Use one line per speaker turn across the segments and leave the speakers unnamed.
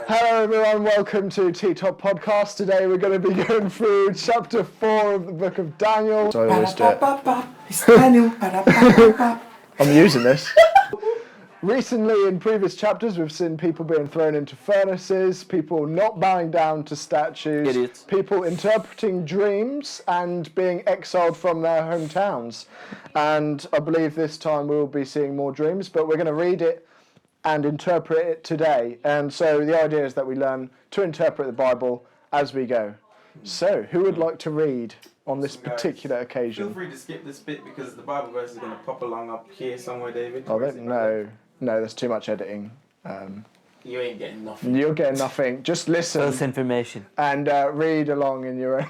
Hello everyone, welcome to T-Top Podcast. Today we're going to be going through chapter 4 of the book of Daniel. So I always do it.
It's Daniel.
I'm using this. Recently, in previous chapters, we've seen people being thrown into furnaces, people not bowing down to statues,
Idiots.
people interpreting dreams and being exiled from their hometowns. And I believe this time we will be seeing more dreams, but we're going to read it and interpret it today. And so the idea is that we learn to interpret the Bible as we go. So, who would like to read on this particular occasion?
Feel free to skip this bit because the Bible verse is going to pop along up here somewhere, David.
Oh, no, there's too much editing.
You ain't getting nothing.
You're getting nothing. Just listen
False information.
and read along in your own.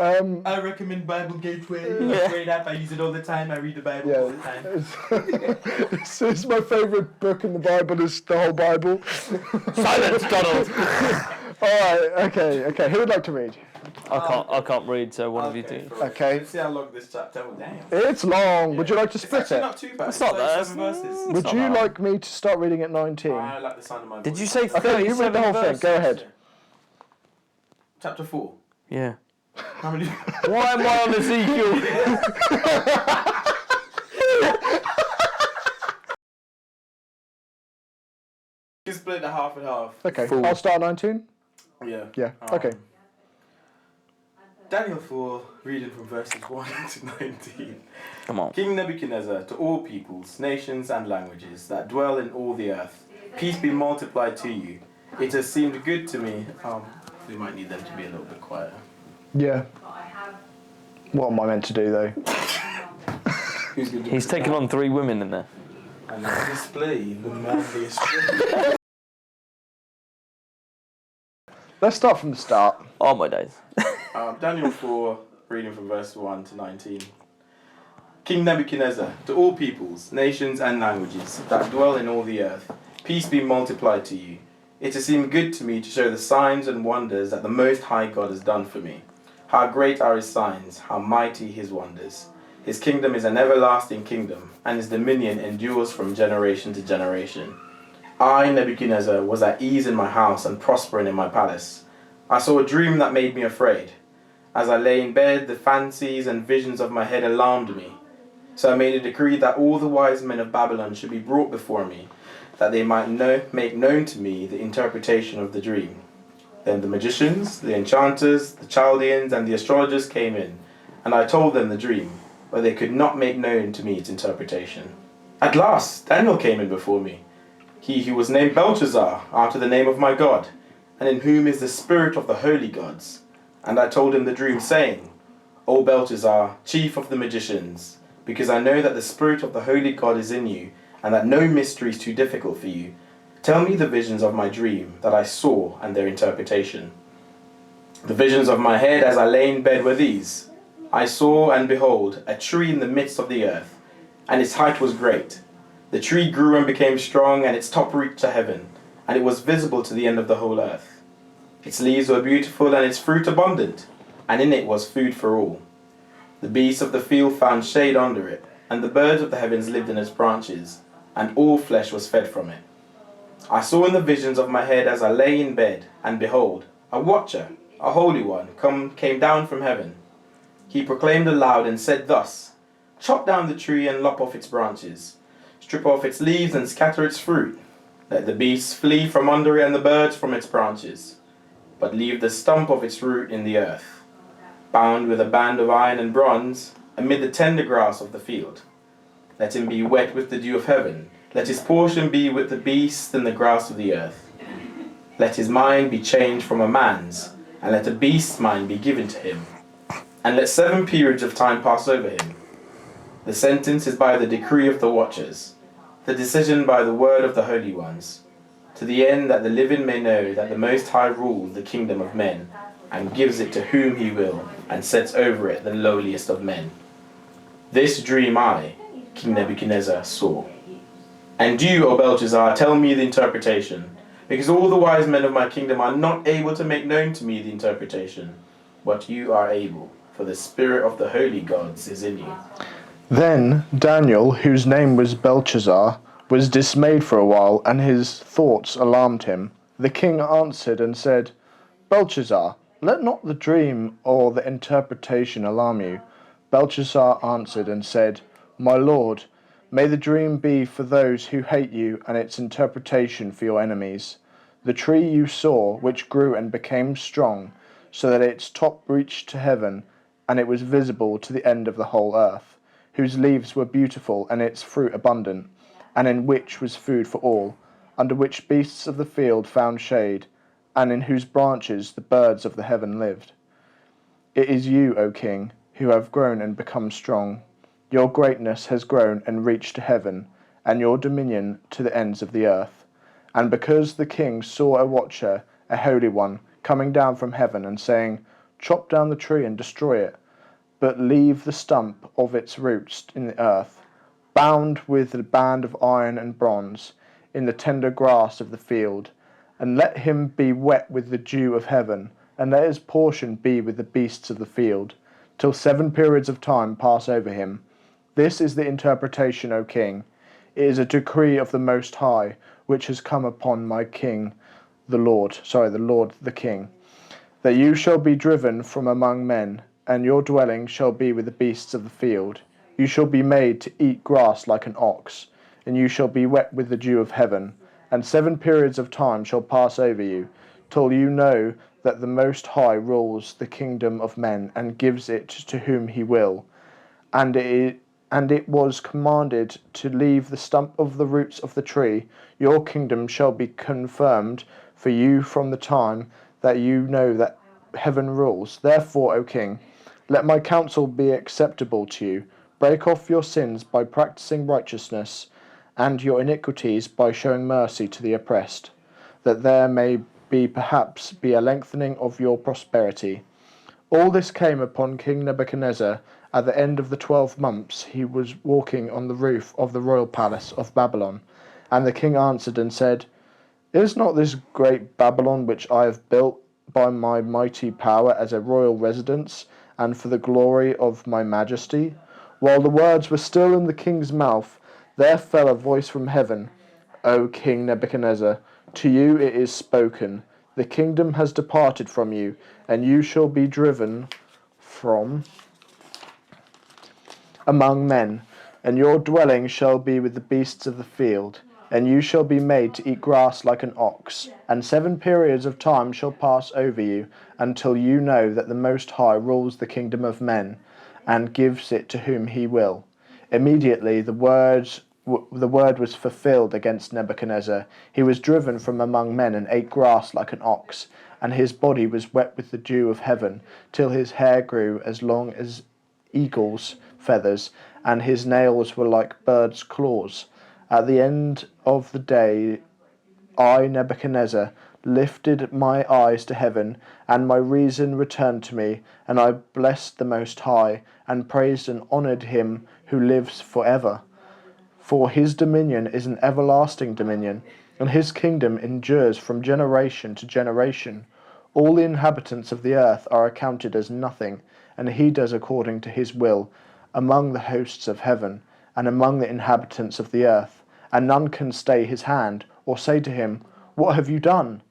I recommend Bible Gateway. It's a great app. I use it all the time. I read the Bible all the time.
It's my favourite book in the Bible. Is the whole Bible.
Silence, Donald.
All right. Okay. Who would like to read?
I can't read, so one of you do.
Okay.
Let's see how long this chapter. Oh, damn.
It's long. Would you like to
It's
split
actually
it?
not too bad.
It's not that.
37 verses.
Would you like me to start reading at 19?
I like the sound of my voice.
Did you say
Okay, you read the whole thing. Go ahead.
Chapter 4.
Yeah.
How many?
Why am I on Ezekiel?
You can split it half and half.
Okay.
Fool.
I'll start at 19.
Yeah.
Yeah. Okay.
Daniel 4, reading from verses 1 to 19.
Come on.
King Nebuchadnezzar, to all peoples, nations, and languages that dwell in all the earth, peace be multiplied to you. It has seemed good to me. We might need them to be a little bit quieter.
Yeah. What am I meant to do though?
Who's going to
He's taken on 3 women in there.
and display the manliest.
Let's start from the start.
Oh my days.
Daniel 4, reading from verse 1 to 19. King Nebuchadnezzar, to all peoples, nations, and languages that dwell in all the earth, peace be multiplied to you. It has seemed good to me to show the signs and wonders that the Most High God has done for me. How great are his signs, how mighty his wonders. His kingdom is an everlasting kingdom, and his dominion endures from generation to generation. I, Nebuchadnezzar, was at ease in my house and prospering in my palace. I saw a dream that made me afraid. As I lay in bed, the fancies and visions of my head alarmed me. So I made a decree that all the wise men of Babylon should be brought before me, that they might make known to me the interpretation of the dream. Then the magicians, the enchanters, the Chaldeans, and the astrologers came in, and I told them the dream, but they could not make known to me its interpretation. At last, Daniel came in before me, he who was named Belshazzar, after the name of my God, and in whom is the spirit of the holy gods. And I told him the dream, saying, O Belshazzar, chief of the magicians, because I know that the spirit of the holy God is in you, and that no mystery is too difficult for you, tell me the visions of my dream that I saw and their interpretation. The visions of my head as I lay in bed were these. I saw, and behold, a tree in the midst of the earth, and its height was great. The tree grew and became strong, and its top reached to heaven, and it was visible to the end of the whole earth. Its leaves were beautiful, and its fruit abundant, and in it was food for all. The beasts of the field found shade under it, and the birds of the heavens lived in its branches, and all flesh was fed from it. I saw in the visions of my head as I lay in bed, and behold, a watcher, a holy one, came down from heaven. He proclaimed aloud and said thus, Chop down the tree and lop off its branches, strip off its leaves and scatter its fruit. Let the beasts flee from under it and the birds from its branches, but leave the stump of its root in the earth, bound with a band of iron and bronze, amid the tender grass of the field. Let him be wet with the dew of heaven. Let his portion be with the beasts and the grass of the earth. Let his mind be changed from a man's, and let a beast's mind be given to him. And let 7 periods of time pass over him. The sentence is by the decree of the watchers, the decision by the word of the holy ones, to the end that the living may know that the Most High rules the kingdom of men, and gives it to whom he will, and sets over it the lowliest of men. This dream I, King Nebuchadnezzar, saw. And you, O Belshazzar, tell me the interpretation, because all the wise men of my kingdom are not able to make known to me the interpretation, but you are able, for the spirit of the holy gods is in you.
Then Daniel, whose name was Belshazzar, was dismayed for a while, and his thoughts alarmed him. The king answered and said, Belshazzar, let not the dream or the interpretation alarm you. Belshazzar answered and said, My lord, may the dream be for those who hate you, and its interpretation for your enemies. The tree you saw, which grew and became strong, so that its top reached to heaven, and it was visible to the end of the whole earth, whose leaves were beautiful and its fruit abundant, and in which was food for all, under which beasts of the field found shade, and in whose branches the birds of the heaven lived. It is you, O king, who have grown and become strong. Your greatness has grown and reached to heaven, and your dominion to the ends of the earth. And because the king saw a watcher, a holy one, coming down from heaven and saying, Chop down the tree and destroy it, but leave the stump of its roots in the earth, bound with a band of iron and bronze, in the tender grass of the field, and let him be wet with the dew of heaven, and let his portion be with the beasts of the field, till 7 periods of time pass over him. This is the interpretation, O king. It is a decree of the Most High, which has come upon my king, the Lord the king, that you shall be driven from among men, and your dwelling shall be with the beasts of the field. You shall be made to eat grass like an ox, and you shall be wet with the dew of heaven, and 7 periods of time shall pass over you, till you know that the Most High rules the kingdom of men, and gives it to whom he will. And it was commanded to leave the stump of the roots of the tree. Your kingdom shall be confirmed for you from the time that you know that heaven rules. Therefore, O king, let my counsel be acceptable to you. Break off your sins by practicing righteousness, and your iniquities by showing mercy to the oppressed, that there may perhaps be a lengthening of your prosperity. All this came upon King Nebuchadnezzar at the end of the 12 months. He was walking on the roof of the royal palace of Babylon. And the king answered and said, Is not this great Babylon which I have built by my mighty power as a royal residence, and for the glory of my majesty? While the words were still in the king's mouth, there fell a voice from heaven, O King Nebuchadnezzar, to you it is spoken. The kingdom has departed from you, and you shall be driven from among men, and your dwelling shall be with the beasts of the field, and you shall be made to eat grass like an ox, and 7 periods of time shall pass over you, until you know that the Most High rules the kingdom of men, and gives it to whom he will. Immediately the word was fulfilled against Nebuchadnezzar. He was driven from among men and ate grass like an ox, and his body was wet with the dew of heaven, till his hair grew as long as eagle's feathers, and his nails were like birds' claws. At the end of the day, I, Nebuchadnezzar, lifted my eyes to heaven, and my reason returned to me, and I blessed the Most High, and praised and honoured him who lives forever. For his dominion is an everlasting dominion, and his kingdom endures from generation to generation. All the inhabitants of the earth are accounted as nothing, and he does according to his will among the hosts of heaven, and among the inhabitants of the earth, and none can stay his hand, or say to him, What have you done?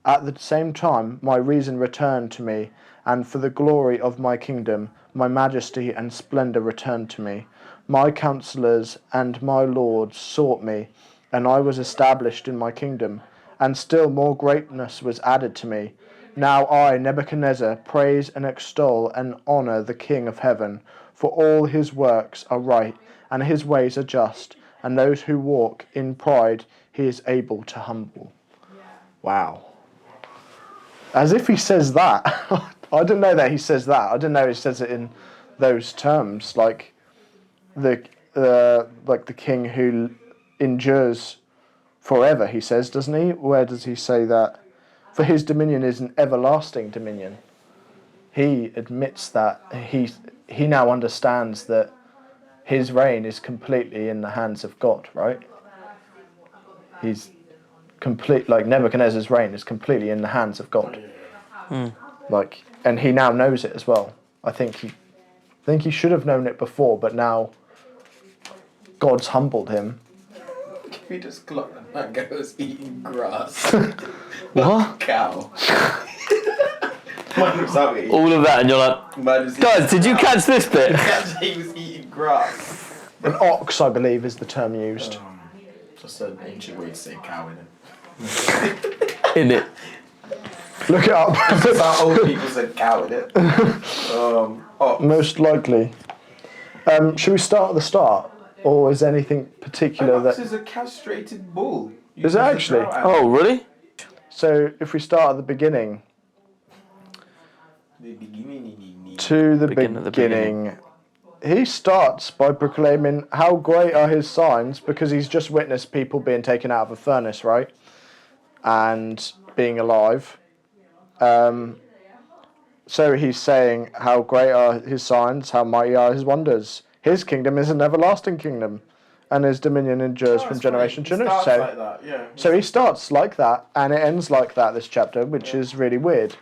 At the same time my reason returned to me, and for the glory of my kingdom, my majesty and splendour returned to me. My counsellors and my lords sought me, and I was established in my kingdom, and still more greatness was added to me. Now I, Nebuchadnezzar, praise and extol and honour the King of heaven, for all his works are right, and his ways are just, and those who walk in pride he is able to humble. Wow. As if he says that. I didn't know that he says that. I didn't know he says it in those terms, like the king who endures forever, he says, doesn't he? Where does he say that? For his dominion is an everlasting dominion. He admits that he now understands that his reign is completely in the hands of God, right? He's complete, like Nebuchadnezzar's reign is completely in the hands of God. Like, and he now knows it as well. I think he should have known it before, but now God's humbled him
We just clocked that guy was eating grass.
What?
Cow. Man was out eating.
All of that, and you're like,
Man was
guys, did you catch this bit?
He was eating grass.
An ox, I believe, is the term used.
Just an ancient way to say cow, innit?
In it.
Look it up.
That's how old people said cow, innit? Ox.
Most likely. Should we start at the start? Or is anything particular
An ox
that...
is a castrated bull.
Is it actually?
Oh, really?
So, if we start at the beginning...
The beginning.
To the
Begin at the
beginning. He starts by proclaiming how great are his signs because he's just witnessed people being taken out of a furnace, right? And being alive. So he's saying how great are his signs, how mighty are his wonders. His kingdom is an everlasting kingdom, and his dominion endures from generation to generation. So,
Like that, yeah.
so he starts like that, and it ends like that, this chapter, which is really weird.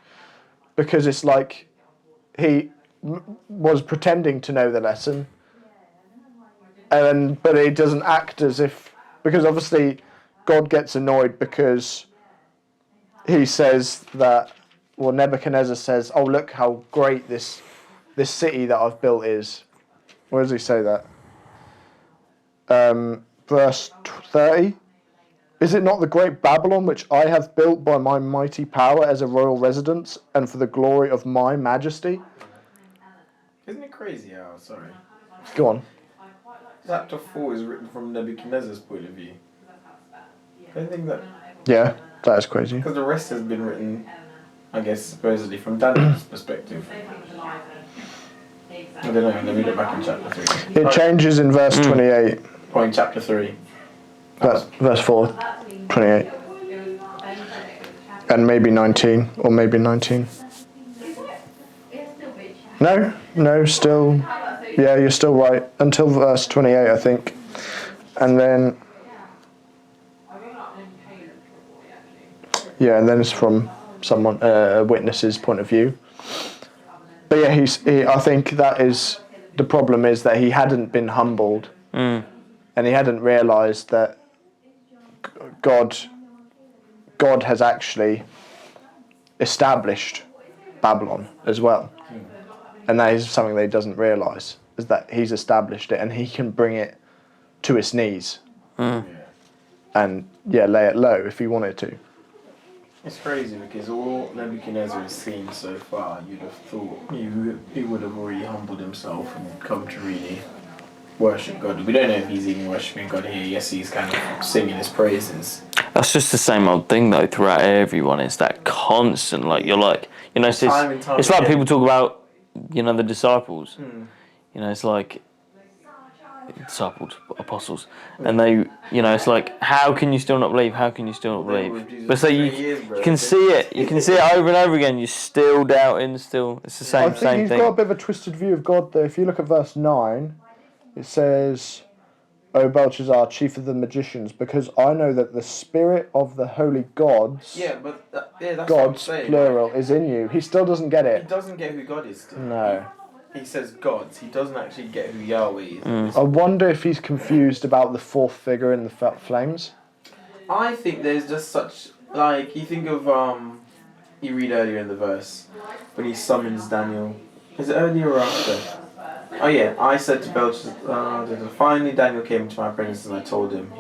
Because it's like he was pretending to know the lesson, but he doesn't act as if... Because obviously God gets annoyed because he says that... Well, Nebuchadnezzar says, oh, look how great this city that I've built is. Where does he say that? Verse 30. Is it not the great Babylon which I have built by my mighty power as a royal residence and for the glory of my majesty?
Isn't it crazy how, sorry.
Go on.
Chapter 4 is written from Nebuchadnezzar's point of view. I think that...
Yeah, that is crazy.
Because the rest has been written, I guess, supposedly from Daniel's perspective. I don't know, let me look back in chapter 3.
It changes in verse 28.
Or in chapter 3.
That's verse 4, 28. And maybe 19, or maybe 19. No, still... Yeah, you're still right. Until verse 28, I think. And then... Yeah, and then it's from someone, a witness's point of view. But yeah, I think that is... The problem is that he hadn't been humbled. And he hadn't realised that God has actually established Babylon as well. And that is something that he doesn't realise, is that he's established it and he can bring it to its knees. And, lay it low if he wanted to.
It's crazy because all Nebuchadnezzar has seen so far, you'd have thought he would have already humbled himself and come to really worship God. We don't know if he's even worshipping God here. Yes, he's kind of singing his praises.
That's just the same old thing though throughout everyone. It's that constant, like, you're like, it's like people talk about, the disciples. It's like disciples, apostles, and they, it's like, how can you still not believe? How can you still not believe? But so you can see it. You can see it over and over again. You're still doubting. Still, it's the same
I think he's
thing.
got a bit of a twisted view of God though. If you look at verse 9, it says, O Belshazzar, chief of the magicians, because I know that the spirit of the holy gods,
that's
gods, plural, is in you. He still doesn't get
He
it.
doesn't get who God is still.
No.
He says gods. He doesn't actually get who Yahweh is.
I wonder if he's confused about the fourth figure in the flames.
I think there's just such, like, you think of, you read earlier in the verse, when he summons Daniel. Is it earlier or after? Oh yeah, I said to Belshazzar, finally Daniel came to my presence and I told him,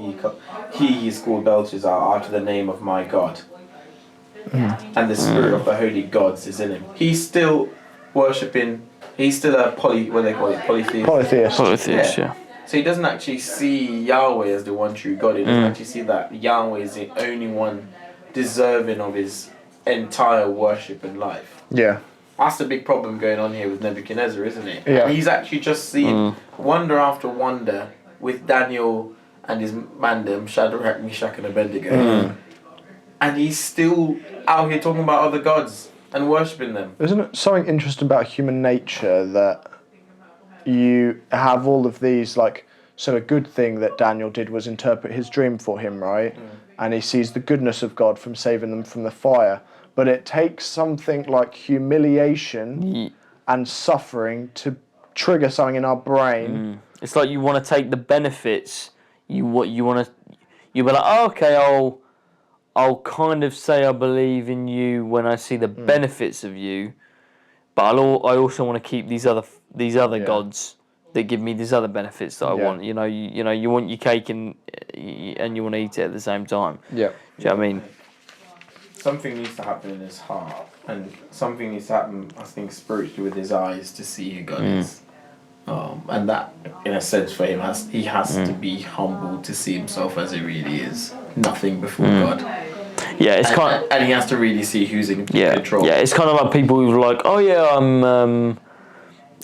he is called Belshazzar after the name of my God. And the spirit of the holy gods is in him. He's still worshipping, he's still a polytheist.
Polytheist.
Yeah.
So he doesn't actually see Yahweh as the one true God. He doesn't actually see that Yahweh is the only one deserving of his entire worship and life.
Yeah.
That's the big problem going on here with Nebuchadnezzar, isn't it?
Yeah.
He's actually just seen wonder after wonder with Daniel and his mandem, Shadrach, Meshach and Abednego. And he's still out here talking about other gods and worshipping them.
Isn't it something interesting about human nature that you have all of these, like, so a good thing that Daniel did was interpret his dream for him, right? And he sees the goodness of God from saving them from the fire. But it takes something like humiliation and suffering to trigger something in our brain.
It's like you want to take the benefits. You want you'll be like, oh, okay, I'll kind of say I believe in you when I see the benefits of you, but I also want to keep these other gods that give me these other benefits that I want. You know, you want your cake and you want to eat it at the same time.
Yeah.
Do you know what I mean?
Something needs to happen in his heart, and something needs to happen, I think, spiritually with his eyes to see who God is. And that, in a sense, for him, he has to be humble to see himself as he really is, nothing before God.
Yeah, it's kind of,
and he has to really see who's in control.
Yeah, it's kind of like people who are like, oh yeah, I'm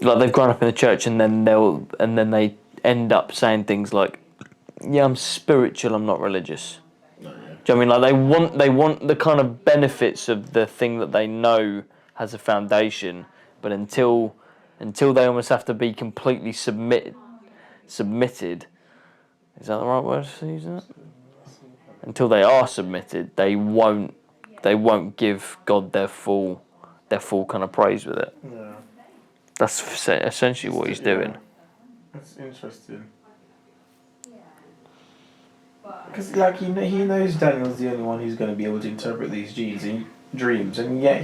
like they've grown up in the church, and then they end up saying things like, yeah, I'm spiritual, I'm not religious. Do you know what I mean? Like they want the kind of benefits of the thing that they know has a foundation, but until they almost have to be completely submitted. Is that the right word to use that? Until they are submitted, they won't give God their full kind of praise with it.
Yeah.
That's essentially what he's doing.
That's interesting. Because like he knows Daniel's the only one who's going to be able to interpret these dreams, and yet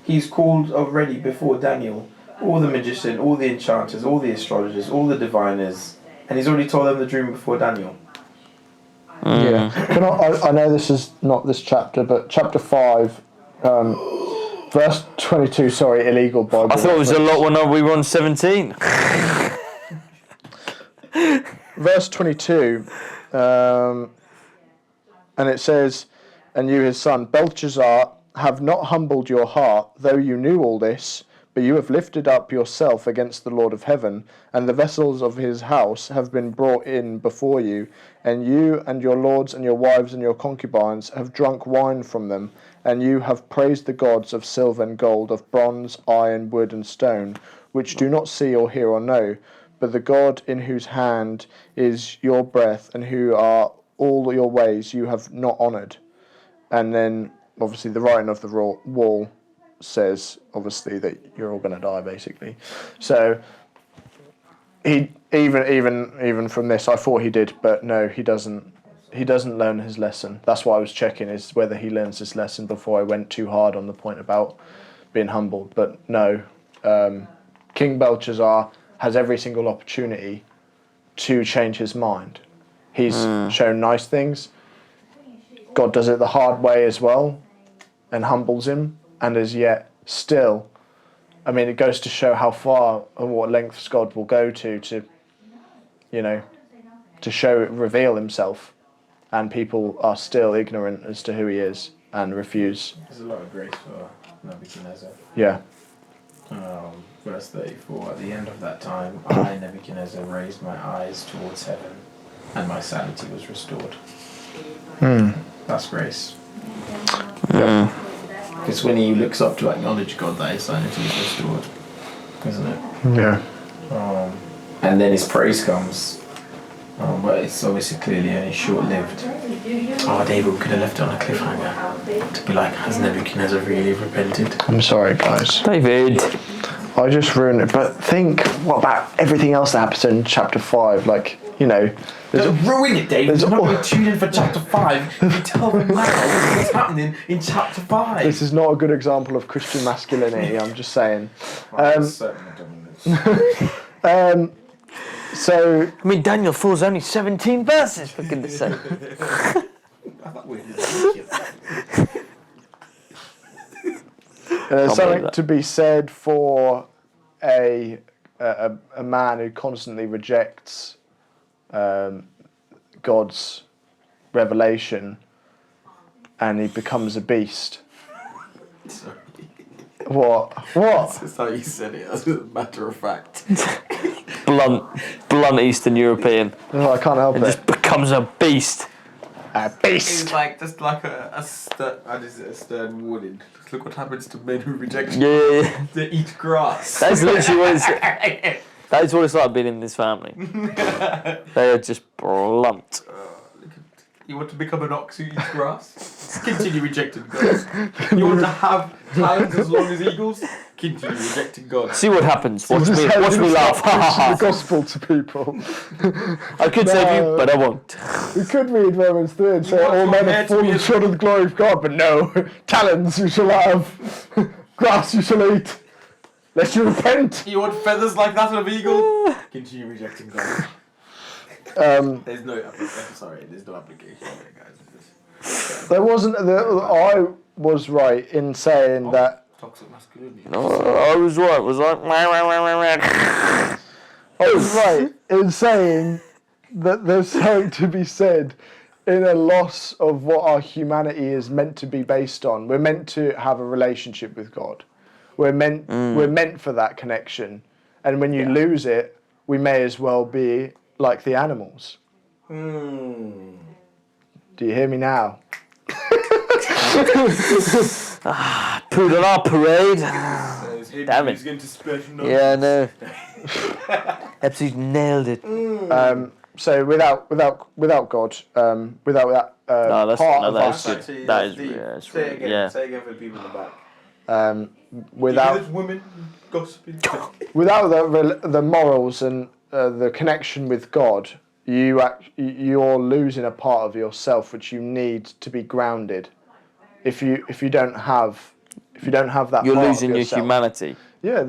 he's called already before Daniel all the magicians, all the enchanters, all the astrologers, all the diviners, and he's already told them the dream before Daniel.
Yeah. I know this is not this chapter, but chapter 5, verse 22. Sorry, illegal Bible.
I thought it was a lot when we were on 17.
Verse 22, and it says, "And you, his son Belshazzar, have not humbled your heart, though you knew all this. But you have lifted up yourself against the Lord of heaven, and the vessels of his house have been brought in before you, and you and your lords and your wives and your concubines have drunk wine from them, and you have praised the gods of silver and gold, of bronze, iron, wood, and stone, which do not see or hear or know, but the God in whose hand is your breath, and who are all your ways you have not honoured." And then, obviously, the writing of the wall says, obviously, that you're all going to die, basically. So he even from this, I thought he did, but no, he doesn't. He doesn't learn his lesson. That's why I was checking, is whether he learns his lesson before I went too hard on the point about being humbled. But no, King Belshazzar has every single opportunity to change his mind. He's shown nice things. God does it the hard way as well, and humbles him. And as yet, still, I mean, it goes to show how far and what lengths God will go to reveal himself, and people are still ignorant as to who he is and refuse.
There's a lot of grace for Nebuchadnezzar.
Yeah.
Verse 34, at the end of that time, I, Nebuchadnezzar, raised my eyes towards heaven, and my sanity was restored. That's grace.
Yeah.
It's when he looks up to acknowledge God that his sanity is restored, isn't it?
Yeah.
And then his praise comes, but it's obviously clearly only short-lived. Oh, David could have left it on a cliffhanger to be like, has Nebuchadnezzar really repented?
I'm sorry, guys.
David.
I just ruined it. But think, what about everything else that happens in chapter 5? Like,
Don't ruin it, David. You're not going to tune in for chapter 5. You tell them now what's happening in chapter 5.
This is not a good example of Christian masculinity, I'm just saying. So,
I mean, Daniel 4's only 17 verses, for goodness sake.
I thought we were
there's something to be said for a man who constantly rejects God's revelation, and he becomes a beast.
Sorry.
What?
That's how you said it, as a matter of fact.
blunt Eastern European.
Oh, I can't help it.
Just becomes a beast.
A beast.
It's like just like a stern warning. Look what happens to men who reject
Yeah.
They eat grass.
That's literally what it's. That is what it's like being in this family. They are just blunt.
You want to become an ox who eats grass? Continue rejecting God. You want to have talons as long as eagles? Continue rejecting God.
See what happens. Watch
This
me,
is how
watch
you
me
start
laugh.
preaching the gospel to people.
I could save you, but I won't.
We could read Romans 3 and say,
want
all
your
men
hair
have
to be
fallen
as-
short of the glory of God, but no, talons you shall have, grass you shall eat, lest you repent.
You want feathers like that of an eagle? Continue rejecting God. There's no application there, guys.
There wasn't, I was right in saying that,
Toxic masculinity.
No, I was right. Was like.
I was right in saying that there's something to be said in a loss of what our humanity is meant to be based on. We're meant to have a relationship with God. We're meant for that connection. And when you lose it, we may as well be like the animals. Do you hear me now?
Put on our parade.
Damn
it.
He's going to splash
Yeah, I know. Absolutely nailed it.
So without God, without that
No, that's
part
no,
of
that
us,
is good. That is it's
Say it
really,
again.
yeah.
Say it again for the people in the back.
without
women gossiping.
without the morals and the connection with God, you're losing a part of yourself which you need to be grounded. If you don't have that,
You're
part
losing
of
your
yourself.
humanity.
Yeah,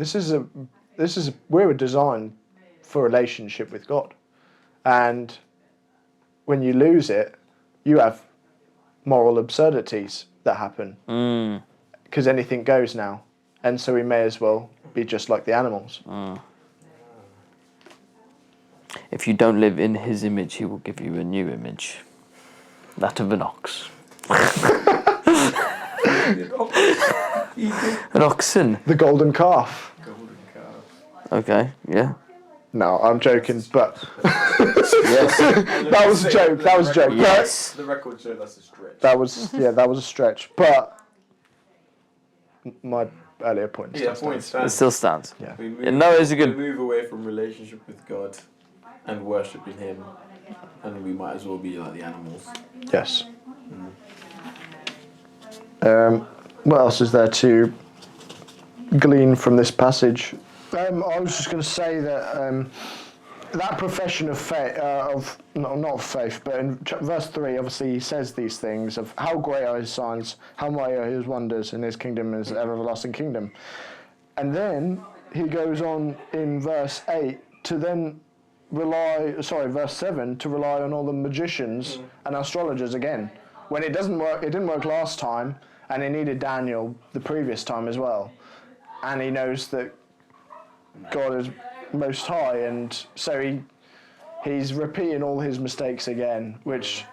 we were designed for a relationship with God, and when you lose it, you have moral absurdities that happen because anything goes now, and so we may as well be just like the animals.
If you don't live in his image, he will give you a new image. That of an ox. An oxen.
The golden calf.
Okay, yeah.
No, I'm joking, but
Yes.
that was a joke. That was a joke.
Yes.
The record show that's a stretch.
That was a stretch. But my earlier point.
Yeah,
still
point
stands.
It still stands.
Yeah.
We move,
Yeah, no, it's a good.
We move away from relationship with God and worshiping Him, and we might as well be like the animals.
Yes. What else is there to glean from this passage? I was just going to say that that profession of faith, not of faith, but in verse 3, obviously he says these things of how great are his signs, how mighty are his wonders, and his kingdom is an everlasting kingdom. And then he goes on in verse 8 to then verse 7 to rely on all the magicians and astrologers again. When it doesn't work, it didn't work last time, and he needed Daniel the previous time as well. And he knows that God is most high, and so he's repeating all his mistakes again, which,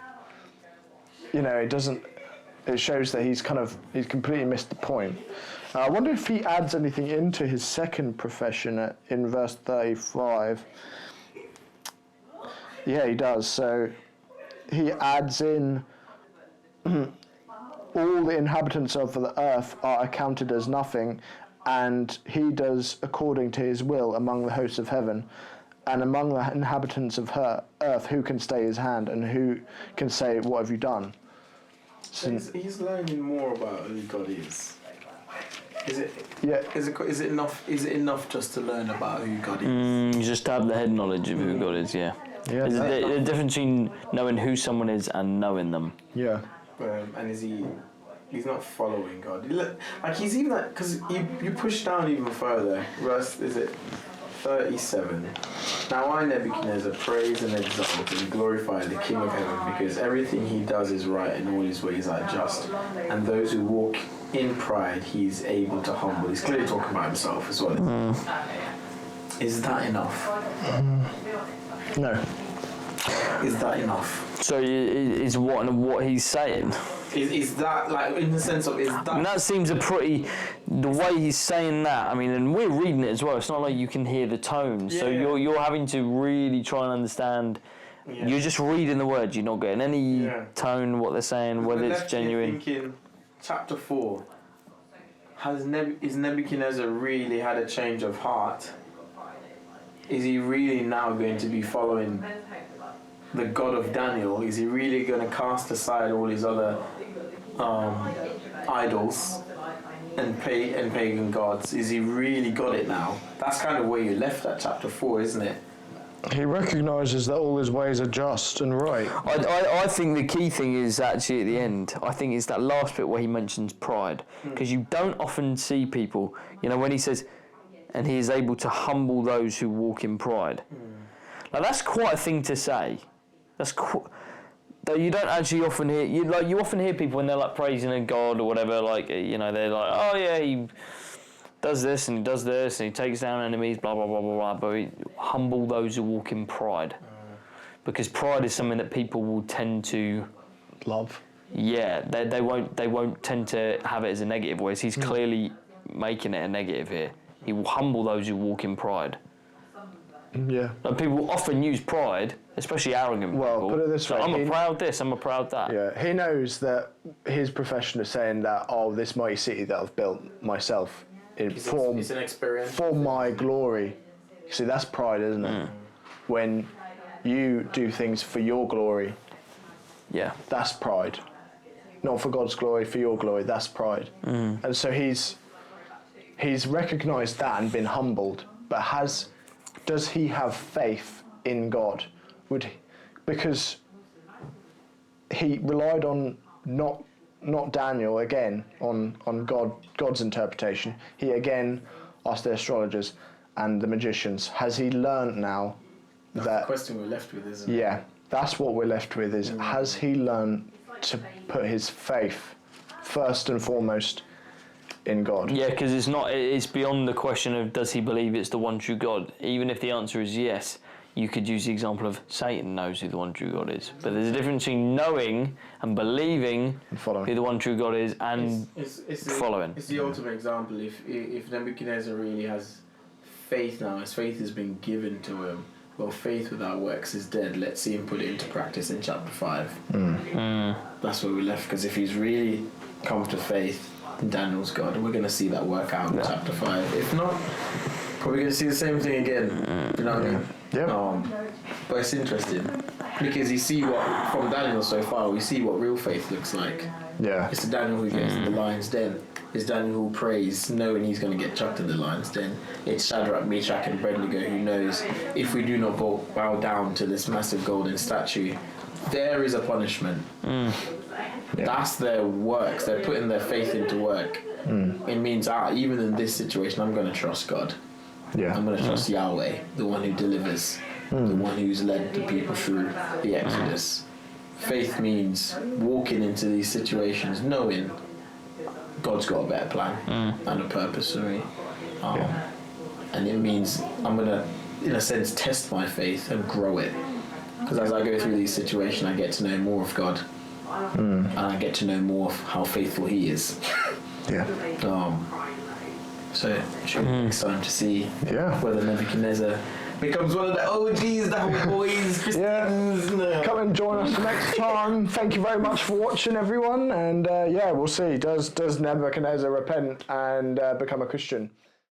it shows that he's completely missed the point. I wonder if he adds anything into his second profession in verse 35. Yeah, he does. So he adds in all the inhabitants of the earth are accounted as nothing, and he does according to his will among the hosts of heaven, and among the inhabitants of earth, who can stay his hand, and who can say, what have you done?
So he's learning more about who God is. Is it enough just to learn about who God is?
Just to have the head knowledge of who God is, yeah.
Yeah,
There's a difference between knowing who someone is and knowing them.
yeah.
And he's not following God. He's even like, because you push down even further. Verse, is it 37? Now I, Nebuchadnezzar, praise and exalt and glorify the King of heaven, because everything he does is right and all his ways are just. And those who walk in pride, he's able to humble. He's clearly talking about himself as well. Is that enough?
No.
Is that enough?
So is what he's saying?
Is that, like, in the sense of, is that...
And that seems the way he's saying that, I mean, and we're reading it as well, it's not like you can hear the tone, so you're having to really try and understand, you're just reading the words, you're not getting any tone, what they're saying, whether it's genuine.
Thinking, chapter 4, is Nebuchadnezzar really had a change of heart? Is he really now going to be following the God of Daniel? Is he really going to cast aside all his other idols and pagan gods. Is he really got it now? That's kind of where you left at chapter 4, isn't it?
He recognises that all his ways are just and right.
I think the key thing is actually at the end. I think it's that last bit where he mentions pride, because you don't often see people, when he says, and he is able to humble those who walk in pride. Now that's quite a thing to say. Though you don't actually often hear, you often hear people when they're like praising a god or whatever, they're like, oh yeah, he does this and he does this and he takes down enemies, blah blah blah blah blah. But we humble those who walk in pride, because pride is something that people will tend to
love.
Yeah, they won't tend to have it as a negative. Whereas he's clearly making it a negative here. He will humble those who walk in pride.
Yeah.
Like people often use pride, especially arrogant people.
Well, put it this way.
I'm a proud this, I'm a proud that.
Yeah, he knows that his profession is saying that, this mighty city that I've built myself
It's an experience.
For my glory. See, that's pride, isn't it? When you do things for your glory.
Yeah.
That's pride. Not for God's glory, for your glory, that's pride. And so he's recognised that and been humbled, but does he have faith in God? Because he relied on not Daniel again on God's interpretation. He again asked the astrologers and the magicians. Has he learnt now
That's
that?
the question we're left with, isn't it?
Yeah, that's what we're left with. Is has he learnt to put his faith first and foremost in God?
Yeah, because it's beyond the question of does he believe it's the one true God. Even if the answer is yes, you could use the example of Satan knows who the one true God is. But there's a difference between knowing and believing who the one true God is and following.
It's the ultimate example. If Nebuchadnezzar really has faith now, his faith has been given to him. Well, faith without works is dead. Let's see him put it into practice in chapter 5. That's where we're left, because if he's really come to faith in Daniel's God, we're going to see that work out in chapter 5. If not, probably going to see the same thing again. You know what I mean?
Yeah.
But it's interesting, because you see what, from Daniel so far, we see what real faith looks like.
Yeah.
It's Daniel who gets in the lion's den. It's Daniel who prays knowing he's going to get chucked in the lion's den. It's Shadrach, Meshach and Abednego who knows if we do not bow down to this massive golden statue, there is a punishment.
Yeah.
That's their works. They're putting their faith into work. It means even in this situation, I'm going to trust God.
Yeah.
I'm going to trust Yahweh, the one who delivers, the one who's led the people through the Exodus. Faith means walking into these situations knowing God's got a better plan and a purpose for me. And it means I'm going to, in a sense, test my faith and grow it. Because as I go through these situations, I get to know more of God. And I get to know more of how faithful He is.
Yeah.
So it should be exciting to see whether Nebuchadnezzar becomes one of the OGs, the whole boys, Christians.
Yeah. Come and join us next time. Thank you very much for watching, everyone. And we'll see. Does Nebuchadnezzar repent and become a Christian?